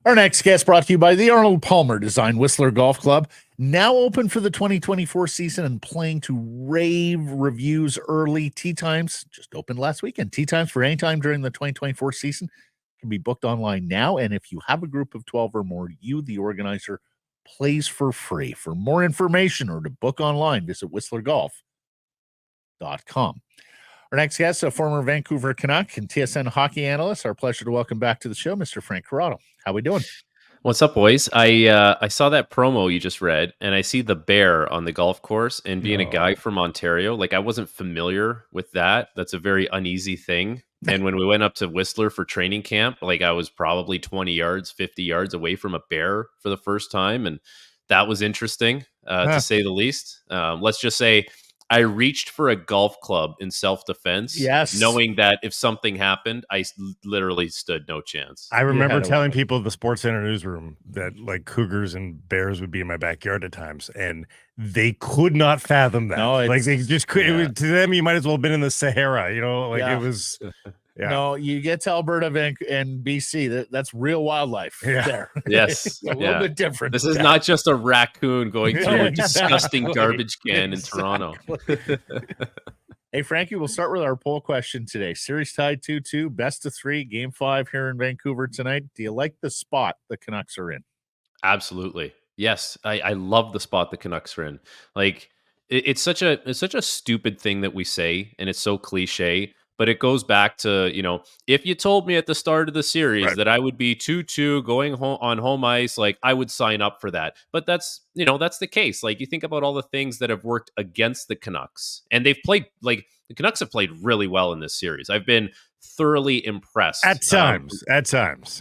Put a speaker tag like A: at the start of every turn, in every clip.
A: Our next guest brought to you by the Arnold Palmer Design Whistler Golf Club. Now open for the 2024 season and playing to rave reviews early. Tee times just opened last weekend. Tee times for any time during the 2024 season can be booked online now. And if you have a group of 12 or more, you, the organizer, plays for free. For more information or to book online, visit whistlergolf.com. Our next guest, a former Vancouver Canuck and TSN hockey analyst. Our pleasure to welcome back to the show, Mr. Frank Corrado. How we doing?
B: What's up, boys? I saw that promo you just read, and I see the bear on the golf course. And being a guy from Ontario, like I wasn't familiar with that. That's a very uneasy thing. And when we went up to Whistler for training camp, like I was probably 20 yards, 50 yards away from a bear for the first time, and that was interesting to say the least. Let's just say I reached for a golf club in self-defense, knowing that if something happened, I literally stood no chance.
C: I remember telling people at the Sports Center newsroom that like cougars and bears would be in my backyard at times, and they could not fathom that.
A: No,
C: like they just could. Yeah. To them, you might as well have been in the Sahara. You know, like it was.
A: Yeah. No, you get to Alberta and BC. That's real wildlife there.
B: Yes.
A: A little bit different.
B: This is not just a raccoon going through a disgusting garbage can in Toronto.
A: Hey, Frankie, we'll start with our poll question today. Series tied 2-2, best of 3, game 5 here in Vancouver tonight. Do you like the spot the Canucks are in?
B: Absolutely. Yes. I love the spot the Canucks are in. Like it's such a stupid thing that we say, and it's so cliche. But it goes back to, if you told me at the start of the series that I would be 2-2 going home on home ice, like I would sign up for that. But that's the case. Like you think about all the things that have worked against the Canucks, and they've played, like the Canucks have played really well in this series. I've been thoroughly impressed.
C: At times.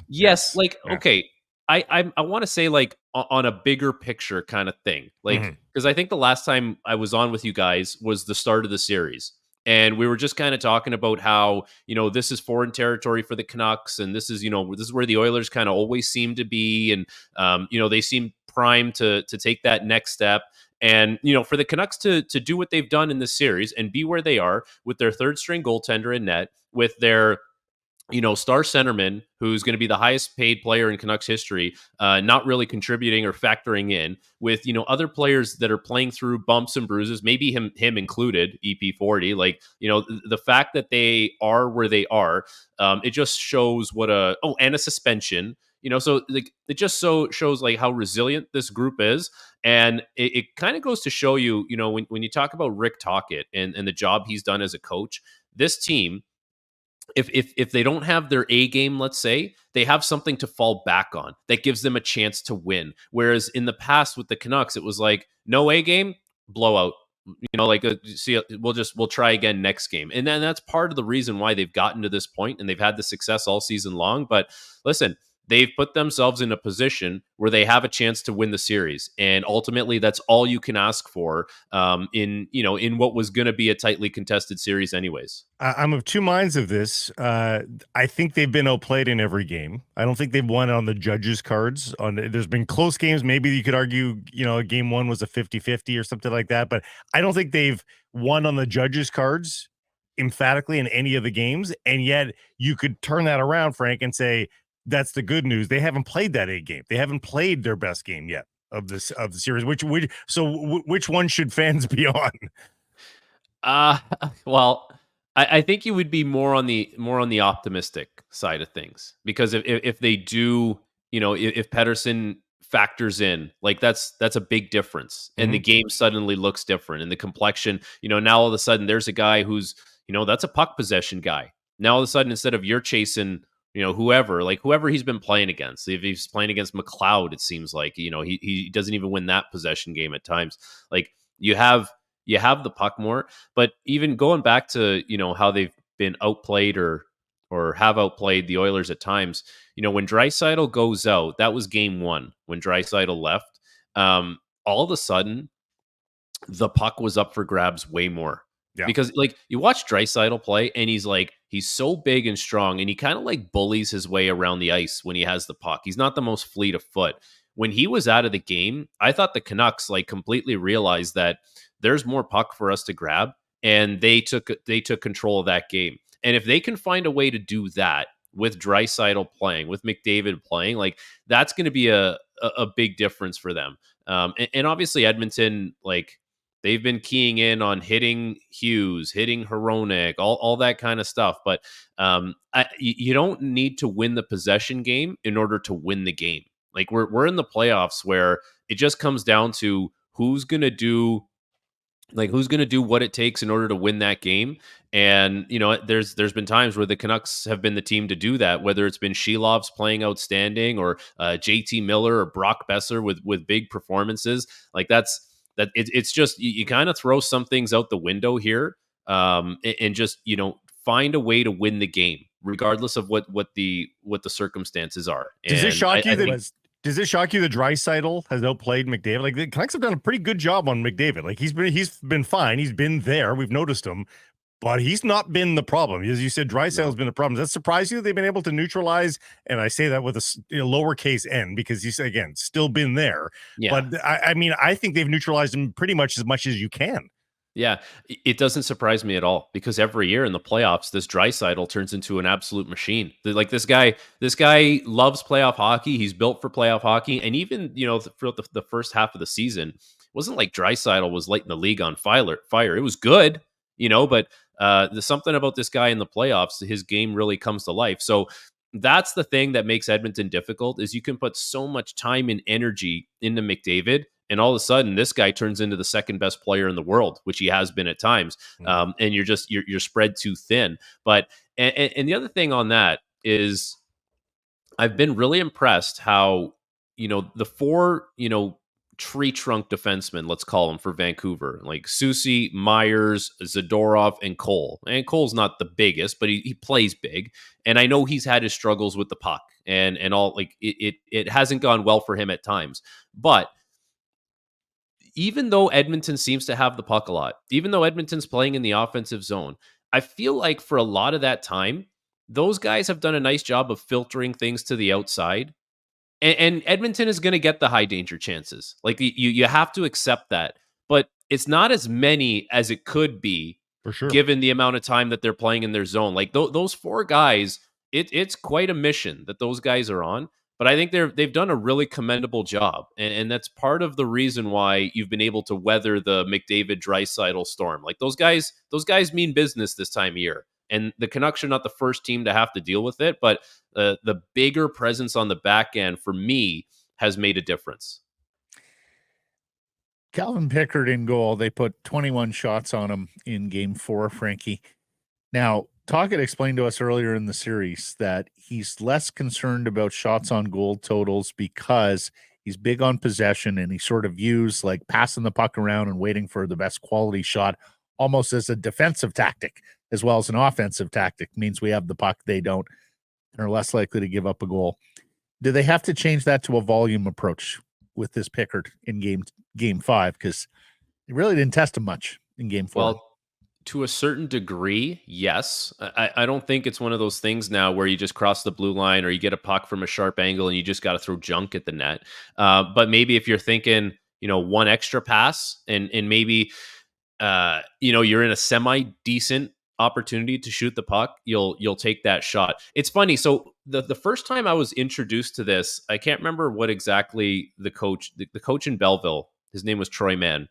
B: Yes. Like, okay. I want to say like on a bigger picture kind of thing. Like, because I think the last time I was on with you guys was the start of the series. And we were just kind of talking about how, this is foreign territory for the Canucks. And this is where the Oilers kind of always seem to be. And, they seem primed to take that next step. And, for the Canucks to do what they've done in this series and be where they are with their third string goaltender in net, with their star centerman, who's going to be the highest paid player in Canucks history, not really contributing or factoring in, with, other players that are playing through bumps and bruises, maybe him included, EP40. Like, the fact that they are where they are, it just shows and a suspension, so like it just shows like how resilient this group is. And it kind of goes to show you, when you talk about Rick Tocchet and the job he's done as a coach, this team, if they don't have their A game, let's say, they have something to fall back on that gives them a chance to win. Whereas in the past with the Canucks, it was like, no A game, blowout. We'll try again next game. And then that's part of the reason why they've gotten to this point and they've had the success all season long. But listen, they've put themselves in a position where they have a chance to win the series. And ultimately, that's all you can ask for in what was going to be a tightly contested series anyways.
C: I'm of two minds of this. I think they've been outplayed in every game. I don't think they've won on the judges' cards. There's been close games. Maybe you could argue, game 1 was a 50-50 or something like that. But I don't think they've won on the judges' cards emphatically in any of the games. And yet you could turn that around, Frank, and say, that's the good news. They haven't played that A game. They haven't played their best game yet of the series. Which one should fans be on?
B: Well, I think you would be more on the optimistic side of things, because if they do, if Pettersson factors in, like that's a big difference, and the game suddenly looks different, and the complexion, now all of a sudden there's a guy who's, that's a puck possession guy. Now all of a sudden, instead of you're chasing, whoever he's been playing against. If he's playing against McLeod, it seems like, he doesn't even win that possession game at times. Like you have the puck more, but even going back to, how they've been outplayed or have outplayed the Oilers at times, when Draisaitl goes out, that was game 1 when Draisaitl left. All of a sudden the puck was up for grabs way more. Yeah. Because like you watch Draisaitl play and he's so big and strong, and he kind of like bullies his way around the ice when he has the puck. He's not the most fleet of foot. When he was out of the game, I thought the Canucks like completely realized that there's more puck for us to grab, and they took control of that game. And if they can find a way to do that with Draisaitl playing, with McDavid playing, like that's going to be a big difference for them. And obviously Edmonton, like they've been keying in on hitting Hughes, hitting Hronek, all that kind of stuff. But you don't need to win the possession game in order to win the game. Like we're in the playoffs where it just comes down to who's going to do what it takes in order to win that game. And there's been times where the Canucks have been the team to do that, whether it's been Shelov's playing outstanding or JT Miller or Brock Besser with big performances. Like it's just you kind of throw some things out the window here, and just find a way to win the game regardless of what the circumstances are.
C: Does it shock you that Draisaitl has outplayed McDavid? Like the Canucks have done a pretty good job on McDavid. Like he's been fine. He's been there. We've noticed him, but he's not been the problem. As you said, Draisaitl's been the problem. Does that surprise you? They've been able to neutralize, and I say that with a lowercase n because he's again still been there. Yeah. But I mean, I think they've neutralized him pretty much as you can.
B: Yeah, it doesn't surprise me at all because every year in the playoffs, this Draisaitl turns into an absolute machine. Like this guy loves playoff hockey. He's built for playoff hockey, and even throughout the first half of the season, it wasn't like Draisaitl was lighting the league on fire. It was good, but there's something about this guy in the playoffs. His game really comes to life. So that's the thing that makes Edmonton difficult is you can put so much time and energy into McDavid. And all of a sudden, this guy turns into the second best player in the world, which he has been at times. And you're spread too thin. But and the other thing on that is, I've been really impressed how the four tree trunk defensemen, let's call them, for Vancouver, like Soucy, Myers, Zadorov, and Cole. And Cole's not the biggest, but he plays big. And I know he's had his struggles with the puck and all. Like it hasn't gone well for him at times, but even though Edmonton seems to have the puck a lot, even though Edmonton's playing in the offensive zone, I feel like for a lot of that time, those guys have done a nice job of filtering things to the outside. And Edmonton is going to get the high danger chances. Like you have to accept that. But it's not as many as it could be,
C: for sure,
B: given the amount of time that they're playing in their zone. Like those four guys, it's quite a mission that those guys are on. But I think they've done a really commendable job, and that's part of the reason why you've been able to weather the McDavid Draisaitl storm. Like those guys mean business this time of year, and the Canucks are not the first team to have to deal with it. But the bigger presence on the back end for me has made a difference.
A: Calvin Pickard in goal. They put 21 shots on him in Game 4. Frankie. Now, Tocchet explained to us earlier in the series that he's less concerned about shots on goal totals because he's big on possession and he sort of views like passing the puck around and waiting for the best quality shot almost as a defensive tactic as well as an offensive tactic. Means we have the puck, they don't, and are less likely to give up a goal. Do they have to change that to a volume approach with this Pickard in game 5? Because it really didn't test him much in Game 4.
B: Well, to a certain degree, yes. I don't think it's one of those things now where you just cross the blue line or you get a puck from a sharp angle and you just got to throw junk at the net. But maybe if you're thinking, one extra pass and maybe, you're in a semi-decent opportunity to shoot the puck, you'll take that shot. It's funny. So the first time I was introduced to this, I can't remember what exactly the coach in Belleville, his name was Troy Mann.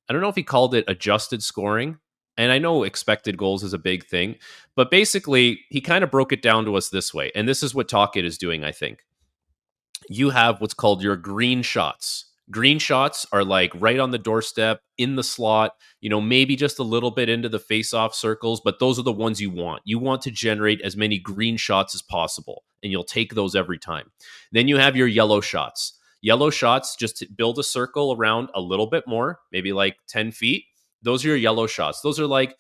B: I don't know if he called it adjusted scoring. And I know expected goals is a big thing, but basically he kind of broke it down to us this way. And this is what Tocchet is doing, I think. You have what's called your green shots. Green shots are like right on the doorstep, in the slot, maybe just a little bit into the face-off circles, but those are the ones you want. You want to generate as many green shots as possible, and you'll take those every time. Then you have your yellow shots. Yellow shots, just to build a circle around a little bit more, maybe like 10 feet. Those are your yellow shots. Those are like,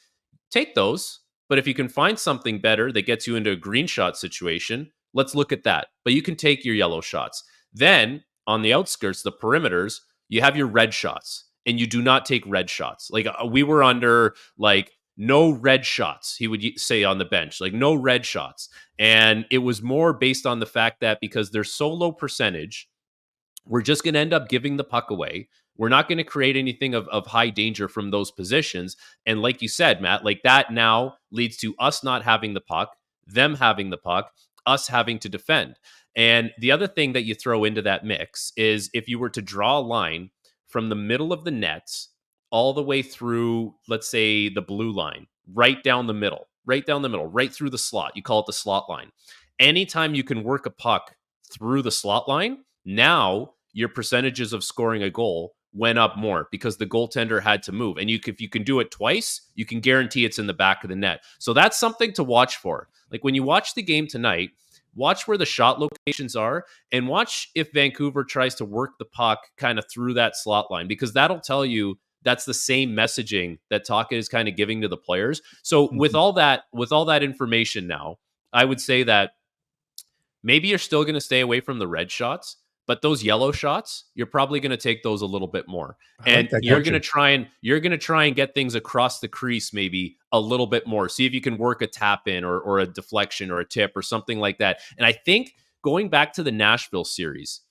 B: take those, but if you can find something better that gets you into a green shot situation, let's look at that. But you can take your yellow shots. Then on the outskirts, the perimeters, you have your red shots, and you do not take red shots. Like we were under like no red shots, he would say on the bench, like no red shots. And it was more based on the fact that because they're so low percentage, we're just going to end up giving the puck away. We're not going to create anything of high danger from those positions. And like you said, Matt, like that now leads to us not having the puck, them having the puck, us having to defend. And the other thing that you throw into that mix is if you were to draw a line from the middle of the nets all the way through, let's say, the blue line, right down the middle, right through the slot. You call it the slot line. Anytime you can work a puck through the slot line, now your percentages of scoring a goal went up more because the goaltender had to move. And if you can do it twice, you can guarantee it's in the back of the net. So that's something to watch for. Like when you watch the game tonight, watch where the shot locations are and watch if Vancouver tries to work the puck kind of through that slot line, because that'll tell you that's the same messaging that Tocchet is kind of giving to the players. So with all that information now, I would say that maybe you're still going to stay away from the red shots, but those yellow shots, you're probably going to take those a little bit more. And you're going to try and get things across the crease maybe a little bit more. See if you can work a tap in or a deflection or a tip or something like that. And I think going back to the Nashville series,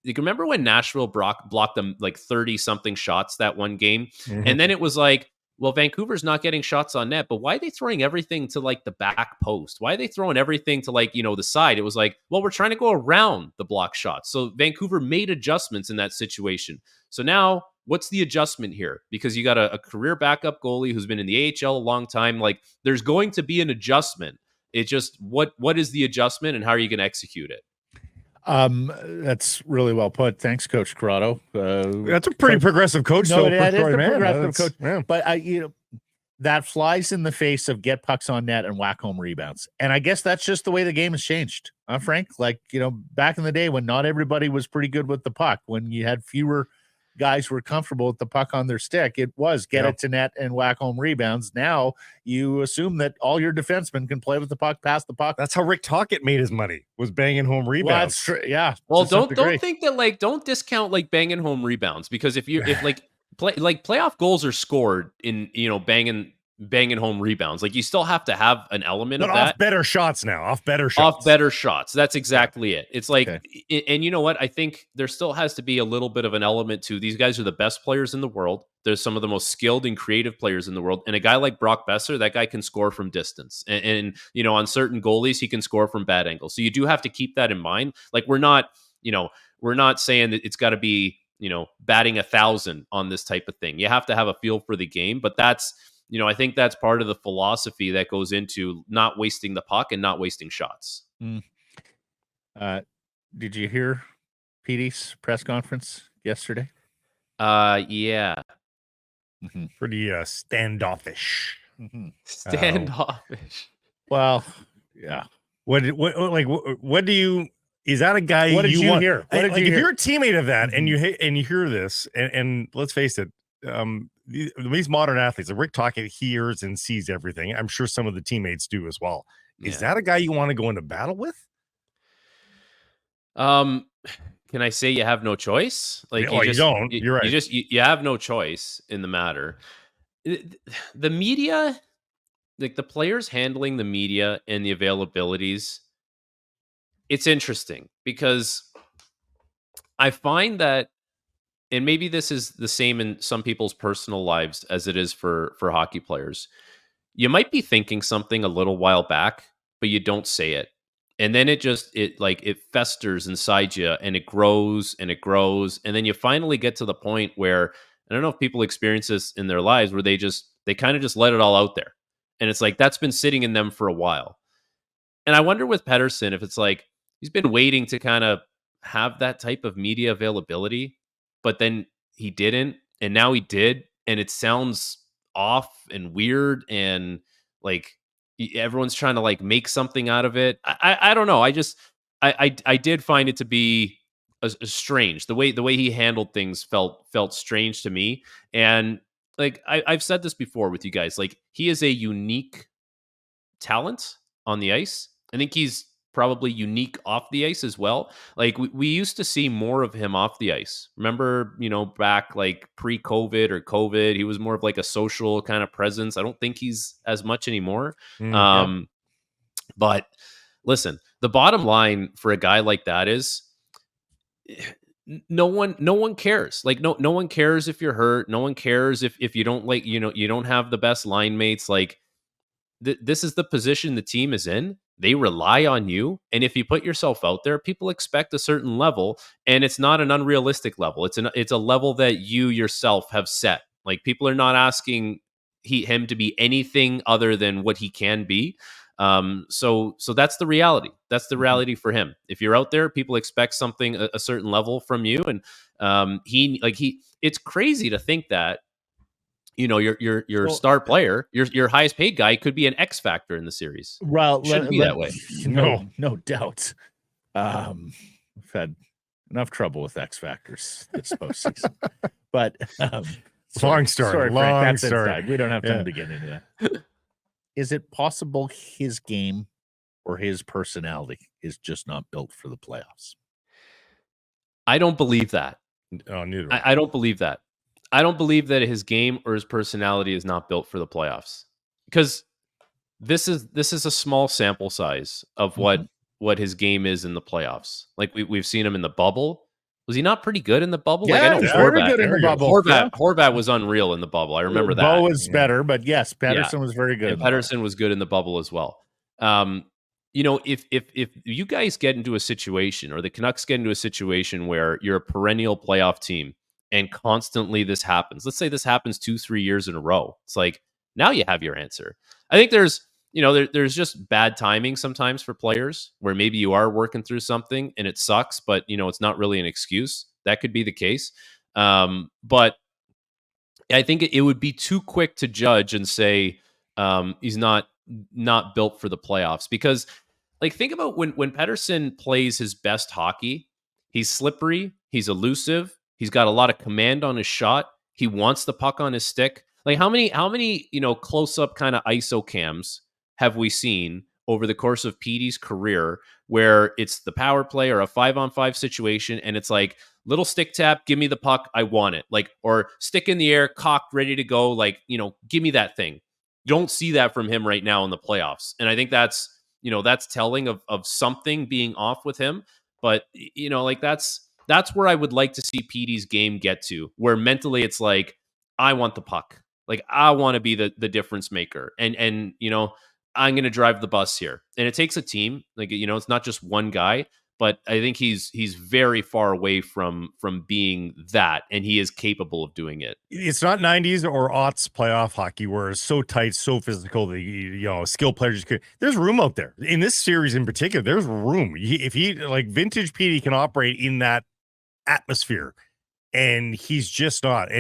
B: you can remember when Nashville blocked them like 30 something shots that one game. And then it was like, well, Vancouver's not getting shots on net, but why are they throwing everything to like the back post? Why are they throwing everything to like, the side? It was like, well, we're trying to go around the block shots. So Vancouver made adjustments in that situation. So now what's the adjustment here? Because you got a career backup goalie who's been in the AHL a long time. Like there's going to be an adjustment. It's just what is the adjustment and how are you going to execute it?
A: That's really well put. Thanks, Coach Corrado.
C: That's a pretty progressive coach.
A: No,
C: it
A: is a progressive coach.
C: Yeah.
A: But that flies in the face of get pucks on net and whack home rebounds. And I guess that's just the way the game has changed, Frank? Like, back in the day when not everybody was pretty good with the puck, when you had fewer guys who were comfortable with the puck on their stick, it was get it to net and whack home rebounds. Now you assume that all your defensemen can play with the puck, pass the puck.
C: That's how Rick Tocchet made his money, was banging home rebounds.
A: Well, that's true. Yeah.
B: Well, don't think that don't discount like banging home rebounds, because if playoff goals are scored in banging home rebounds, like you still have to have an element of that.
C: Off better shots.
B: That's exactly it. It's like, and you know what? I think there still has to be a little bit of an element to these guys are the best players in the world. They're some of the most skilled and creative players in the world. And a guy like Brock Besser, that guy can score from distance. And on certain goalies, he can score from bad angles. So you do have to keep that in mind. Like we're not saying that it's got to be, batting 1,000 on this type of thing. You have to have a feel for the game, but that's, I think that's part of the philosophy that goes into not wasting the puck and not wasting shots.
A: Did you hear Petey's press conference yesterday?
B: Yeah.
C: Pretty standoffish.
B: Standoffish.
A: Well, yeah.
C: What do you? Is that a guy?
A: What did you hear?
C: If you're a teammate of that and you hear this, and let's face it, these modern athletes, Rick Tocchet hears and sees everything. I'm sure some of the teammates do as well. Is that a guy you want to go into battle with?
B: Can I say you have no choice? Like
C: you don't. You're right.
B: You have no choice in the matter. The media, like the players handling the media and the availabilities, it's interesting because I find that, and maybe this is the same in some people's personal lives as it is for hockey players. You might be thinking something a little while back, but you don't say it. And then it festers inside you and it grows and it grows. And then you finally get to the point where, I don't know if people experience this in their lives, where they kind of just let it all out there. And it's like, that's been sitting in them for a while. And I wonder with Pettersson, if it's like, he's been waiting to kind of have that type of media availability, but then he didn't, and now he did, and it sounds off and weird, and like everyone's trying to like make something out of it. I don't know. I did find it to be a strange. The way he handled things felt strange to me. And like I've said this before with you guys, like he is a unique talent on the ice. I think he's probably unique off the ice as well. Like we used to see more of him off the ice. Remember, back like pre-COVID or COVID, he was more of like a social kind of presence. I don't think he's as much anymore. But listen, the bottom line for a guy like that is no one cares. Like no one cares if you're hurt. No one cares if you don't you don't have the best line mates. Like this is the position the team is in. They rely on you. And if you put yourself out there, people expect a certain level, and it's not an unrealistic level. It's a level that you yourself have set. Like, people are not asking him to be anything other than what he can be. So that's the reality. That's the reality for him. If you're out there, people expect something, a certain level from you. And it's crazy to think that, your star player, your highest paid guy could be an X factor in the series.
A: Well,
B: it shouldn't be that way.
A: No doubt. We've had enough trouble with X factors this postseason, but
C: long story. Long story.
A: Inside. We don't have time to get into that. Is it possible his game or his personality is just not built for the playoffs?
B: I don't believe that.
C: Oh, neither.
B: I don't believe that. I don't believe that his game or his personality is not built for the playoffs, because this is a small sample size of what his game is in the playoffs. Like, we've seen him in the bubble. Was he not pretty good in the bubble?
A: Yeah,
B: like, I know
A: very good in the bubble.
B: Horvat was unreal in the bubble. I remember that.
A: Bo was better, but yes, Pettersson was very good.
B: And Pettersson was good in the bubble as well. If you guys get into a situation, or the Canucks get into a situation where you're a perennial playoff team and constantly this happens, let's say this happens 2-3 years in a row, it's like, now you have your answer. I think there's just bad timing sometimes for players, where maybe you are working through something and it sucks, but it's not really an excuse. That could be the case. But I think it would be too quick to judge and say he's not built for the playoffs, because, like, think about when Pettersson plays his best hockey. He's slippery, he's elusive, he's got a lot of command on his shot, he wants the puck on his stick. Like, how many close up kind of ISO cams have we seen over the course of Petey's career, where it's the power play or a 5-on-5 situation, and it's like, little stick tap, give me the puck, I want it. Like, or stick in the air, cocked, ready to go. Like, give me that thing. You don't see that from him right now in the playoffs. And I think that's telling of something being off with him. But, that's where I would like to see Petey's game get to, where mentally it's like, I want the puck. Like, I want to be the difference maker. And I'm going to drive the bus here. And it takes a team. Like, it's not just one guy, but I think he's very far away from being that, and he is capable of doing it.
C: It's not 90s or aughts playoff hockey where it's so tight, so physical that skill players could. There's room out there in this series in particular. There's room. If he, like, vintage Petey, can operate in that atmosphere, and he's just not.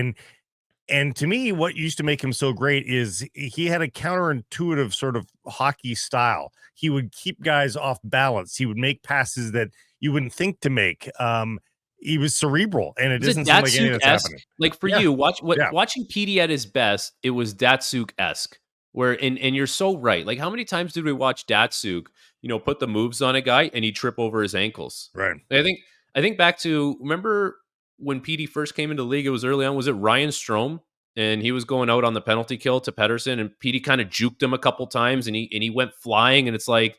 C: And to me, what used to make him so great is he had a counterintuitive sort of hockey style. He would keep guys off balance. He would make passes that you wouldn't think to make. He was cerebral, and it doesn't seem like anything that's happening.
B: Like, for you, watching Petey at his best, it was Datsuk-esque. Where, and you're so right. Like, how many times did we watch Datsuk, put the moves on a guy and he'd trip over his ankles?
C: Right.
B: I think back to, remember when Petey first came into the league, it was early on. Was it Ryan Strome? And he was going out on the penalty kill to Pettersson, and Petey kind of juked him a couple times, and he went flying. And it's like,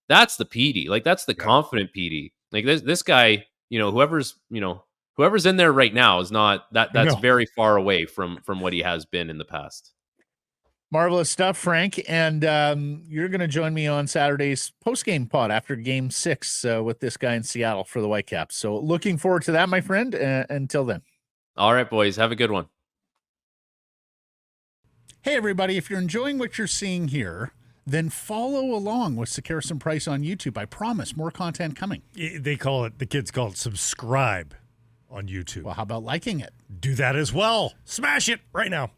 B: that's the Petey. Like, that's the confident Petey. Like, this guy, whoever's in there right now is not that. That's very far away from what he has been in the past.
A: Marvelous stuff, Frank. And you're going to join me on Saturday's post-game pod after Game 6 with this guy in Seattle for the Whitecaps. So looking forward to that, my friend. Until then.
B: All right, boys. Have a good one.
A: Hey, everybody. If you're enjoying what you're seeing here, then follow along with Sekeres and Price on YouTube. I promise more content coming.
C: The kids call it subscribe on YouTube.
A: Well, how about liking it?
C: Do that as well. Smash it right now.